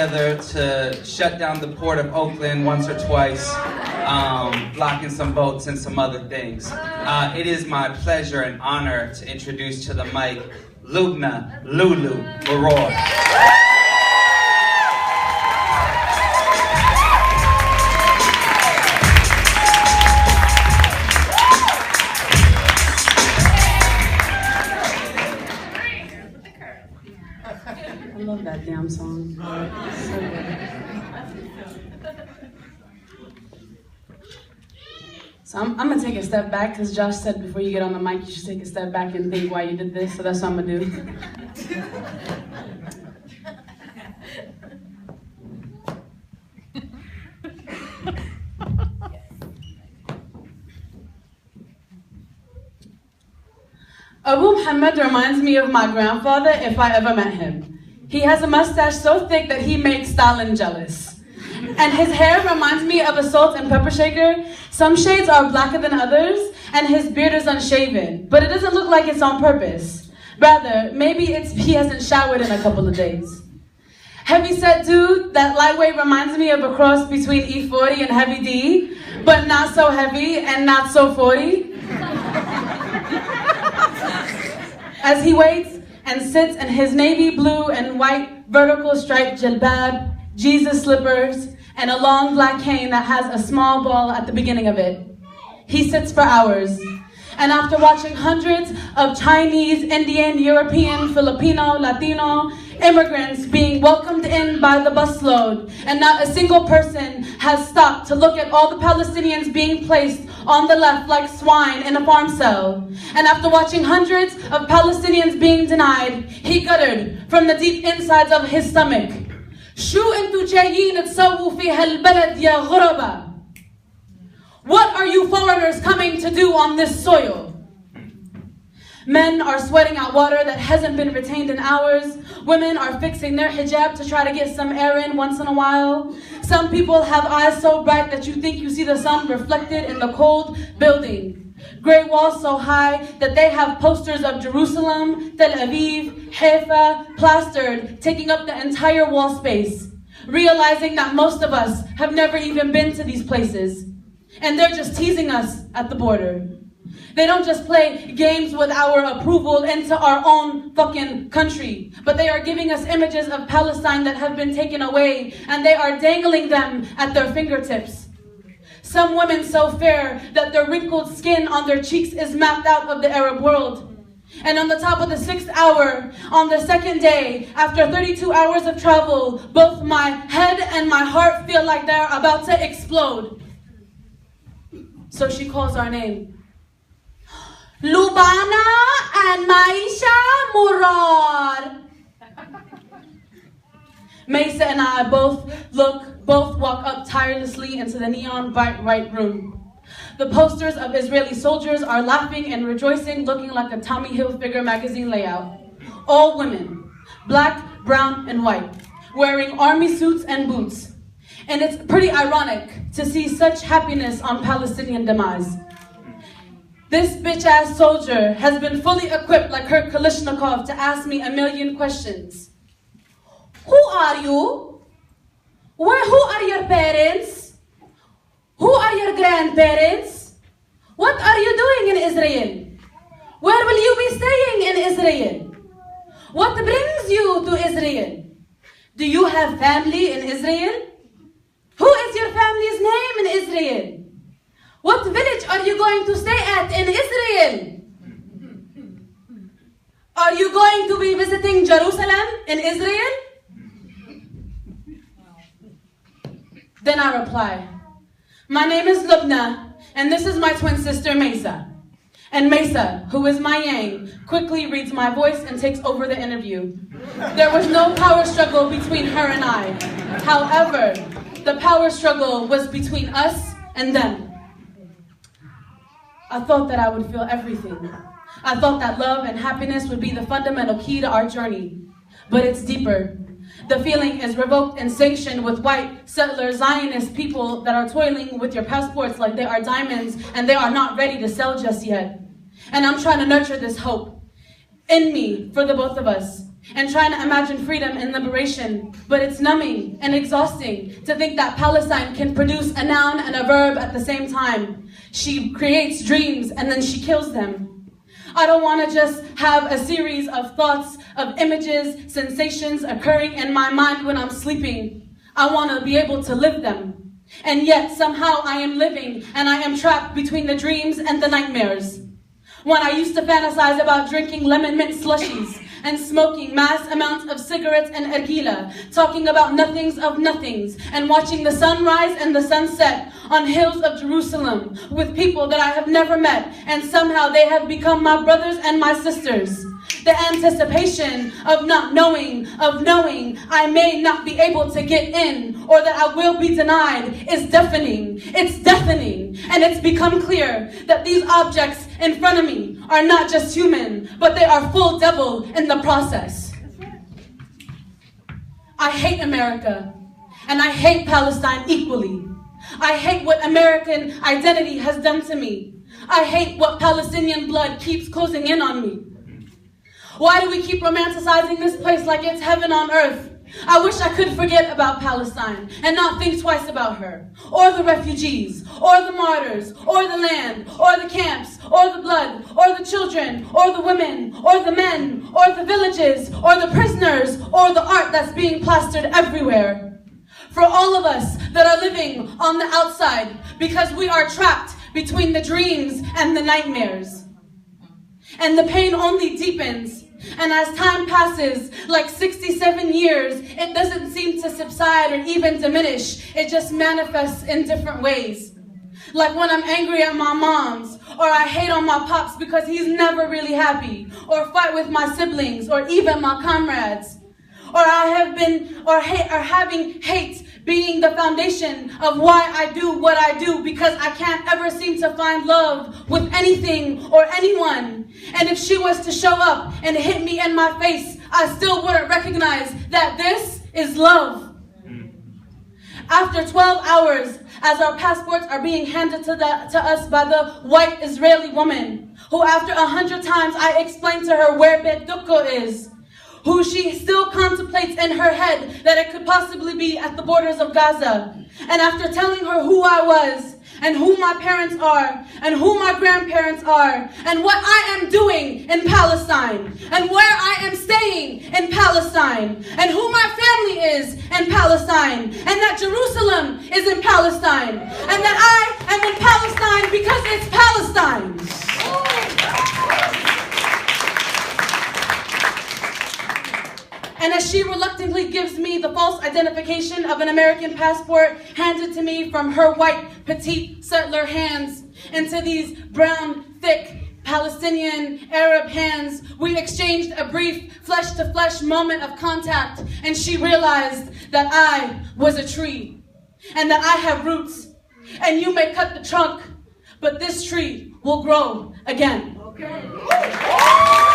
together to shut down the port of Oakland once or twice, blocking some boats and some other things. It is my pleasure and honor to introduce to the mic Lubna Morrar. I love that damn song. So good. So I'm gonna take a step back because Josh said before you get on the mic you should take a step back and think why you did this, so that's what I'm gonna do. Abu Muhammad reminds me of my grandfather if I ever met him. He has a mustache so thick that he makes Stalin jealous. And his hair reminds me of a salt and pepper shaker. Some shades are blacker than others, and his beard is unshaven. But it doesn't look like it's on purpose. Rather, maybe it's he hasn't showered in a couple of days. Heavy set dude, that lightweight reminds me of a cross between E40 and Heavy D, but not so heavy and not so 40. As he waits and sits in his navy blue and white vertical striped jilbab, Jesus slippers, and a long black cane that has a small ball at the beginning of it. He sits for hours. And after watching hundreds of Chinese, Indian, European, Filipino, Latino immigrants being welcomed in by the busload, and not a single person has stopped to look at all the Palestinians being placed on the left like swine in a farm cell. And after watching hundreds of Palestinians being denied, he guttered from the deep insides of his stomach, "Shu entu jayin tsawu fi halbalad ya ghuraba?" What are you foreigners coming to do on this soil? Men are sweating out water that hasn't been retained in hours. Women are fixing their hijab to try to get some air in once in a while. Some people have eyes so bright that you think you see the sun reflected in the cold building. Gray walls so high that they have posters of Jerusalem, Tel Aviv, Haifa plastered, taking up the entire wall space. Realizing that most of us have never even been to these places. And they're just teasing us at the border. They don't just play games with our approval into our own fucking country, but they are giving us images of Palestine that have been taken away, and they are dangling them at their fingertips. Some women so fair that their wrinkled skin on their cheeks is mapped out of the Arab world. And on the top of the 6th hour, on the second day, after 32 hours of travel, both my head and my heart feel like they're about to explode. So she calls our name. Lubna and Morrar. Mesa and I both walk up tirelessly into the neon bright white room. The posters of Israeli soldiers are laughing and rejoicing, looking like a Tommy Hilfiger magazine layout. All women, black, brown, and white, wearing army suits and boots. And it's pretty ironic to see such happiness on Palestinian demise. This bitch-ass soldier has been fully equipped like her Kalashnikov to ask me a million questions. Who are you? Who are your parents? Who are your grandparents? What are you doing in Israel? Where will you be staying in Israel? What brings you to Israel? Do you have family in Israel? Who is your family's name in Israel? What village are you going to stay at in Israel? Are you going to be visiting Jerusalem in Israel? Then I reply, my name is Lubna, and this is my twin sister Mesa. And Mesa, who is my yang, quickly reads my voice and takes over the interview. There was no power struggle between her and I. However, the power struggle was between us and them. I thought that I would feel everything. I thought that love and happiness would be the fundamental key to our journey. But it's deeper. The feeling is revoked and sanctioned with white, settler, Zionist people that are toiling with your passports like they are diamonds and they are not ready to sell just yet. And I'm trying to nurture this hope in me for the both of us. and trying to imagine freedom and liberation. But it's numbing and exhausting to think that Palestine can produce a noun and a verb at the same time. She creates dreams and then she kills them. I don't want to just have a series of thoughts, of images, sensations occurring in my mind when I'm sleeping. I want to be able to live them. And yet somehow I am living and I am trapped between the dreams and the nightmares. When I used to fantasize about drinking lemon mint slushies and smoking mass amounts of cigarettes and argila, talking about nothings of nothings, and watching the sunrise and the sunset on hills of Jerusalem with people that I have never met, and somehow they have become my brothers and my sisters. The anticipation of not knowing, of knowing I may not be able to get in, or that I will be denied, is deafening. It's deafening. And it's become clear that these objects in front of me are not just human, but they are full devil in the process. I hate America, and I hate Palestine equally. I hate what American identity has done to me. I hate what Palestinian blood keeps closing in on me. Why do we keep romanticizing this place like it's heaven on earth? I wish I could forget about Palestine and not think twice about her, or the refugees, or the martyrs, or the land, or the camps, or the blood, or the children, or the women, or the men, or the villages, or the prisoners, or the art that's being plastered everywhere. For all of us that are living on the outside, because we are trapped between the dreams and the nightmares. And the pain only deepens. And as time passes, like 67 years, it doesn't seem to subside or even diminish. It just manifests in different ways. Like when I'm angry at my moms, or I hate on my pops because he's never really happy, or fight with my siblings, or even my comrades. Or I have been, or having hate being the foundation of why I do what I do, because I can't ever seem to find love with anything or anyone. And if she was to show up and hit me in my face, I still wouldn't recognize that this is love. After 12 hours, as our passports are being handed to us by the white Israeli woman, who after 100 times I explained to her where Bet Dukko is, who she still contemplates in her head that it could possibly be at the borders of Gaza. And after telling her who I was, and who my parents are, and who my grandparents are, and what I am doing in Palestine, and where I am staying in Palestine, and who my family is in Palestine, and that Jerusalem is in Palestine, and that I am in Palestine because it's Palestine. And as she reluctantly gives me the false identification of an American passport handed to me from her white, petite settler hands into these brown, thick, Palestinian Arab hands, we exchanged a brief flesh-to-flesh moment of contact, and she realized that I was a tree, and that I have roots, and you may cut the trunk, but this tree will grow again. Okay.